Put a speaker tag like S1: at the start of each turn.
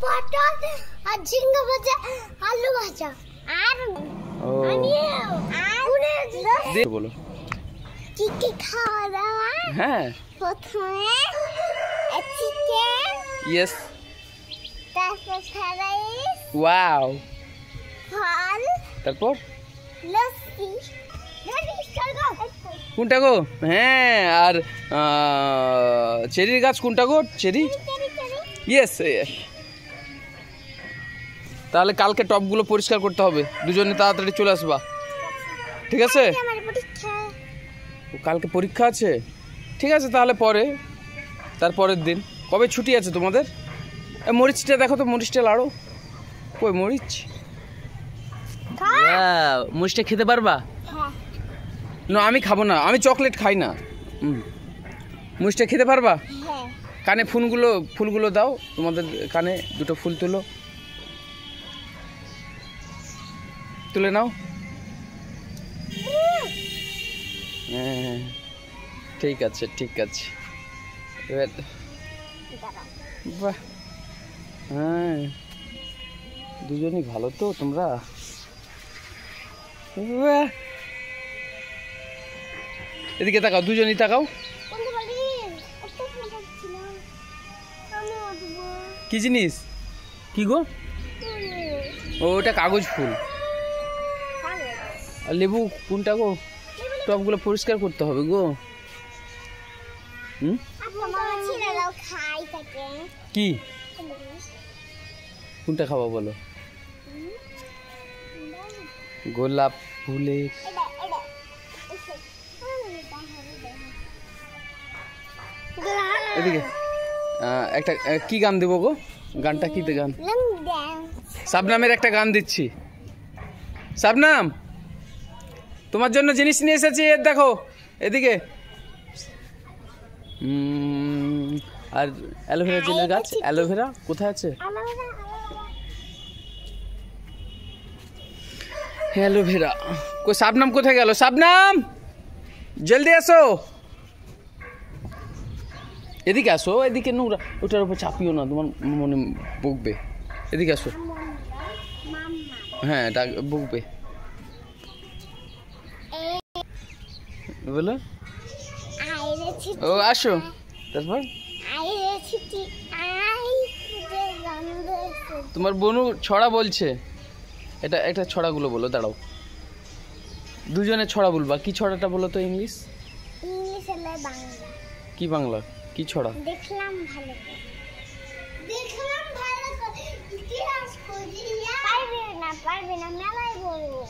S1: পটল আর ঝিঙ্গা ভাজা আলু ভাজা আর
S2: বলো
S1: কি কি খাওয়া দাওয়া?
S2: হ্যাঁ
S1: প্রথমে চিকেন,
S2: ইয়েস,
S1: তারপর ফ্রাইড রাইস,
S2: ওয়াও,
S1: ফল,
S2: তারপর
S1: লস্যি।
S2: কোনটা গো? হ্যাঁ, আর চেরির গাছ কোনটা গো? Cherry, yes. তাহলে কালকে টপগুলো পরিষ্কার করতে হবে, দুজনে তাড়াতাড়ি চলে আসবা, ঠিক আছে? কালকে পরীক্ষা আছে, ঠিক আছে, তাহলে তারপরের দিন। কবে ছুটি আছে তোমাদের? মরিচটা দেখো তো, মরিচটা লাড়ো, কই মরিচ? মরিচটা খেতে পারবা? না আমি খাবো না, আমি চকলেট খাই না। মরিচটা খেতে পারবা? কানে ফুলগুলো দাও, তোমাদের কানে দুটো ফুল তুলে নাও। হ্যাঁ ঠিক আছে, ঠিক আছে। এবার বাহ, হ্যাঁ দুজনই ভালো তো তোমরা। এদিকে তাকাও, দুজনই তাকাও। কি জিনিস? কি গো? ওটা কাগজ ফুল। আর লেবু কোনটা গো? টবগুলো পরিষ্কার করতে হবে গো। কি কোনটা খাওয়া বলো? গোলাপ ফুলের এদিকে একটা কি গান দেবো গো? গানটা কি গান? শাবনামের একটা গান দিচ্ছি। শাবনাম, তোমার জন্য জিনিস নিয়ে এসেছি, এর দেখো এদিকে। আর অ্যালোভেরা জেলের গাছ, অ্যালোভেরা কোথায় আছে? অ্যালোভেরা কই? শাবনাম কোথায় গেল? শাবনাম জলদি আসো, এদিকে আসো। এদিকে নোংরা, ওটার উপর চাপিও না, তোমার মনে বকবে। এদিকে আসো। হ্যাঁ বকবে, বলো। ও আসো, তারপর তোমার বনু ছড়া বলছে, এটা একটা ছড়াগুলো বলো, দাঁড়াও। দুজনে ছড়া বলবা। কি ছড়াটা বলো তো? ইংলিশ কি বাংলা? কি ছড়া?
S1: দেখলাম ভালো পারবে না মেলায় বলবো।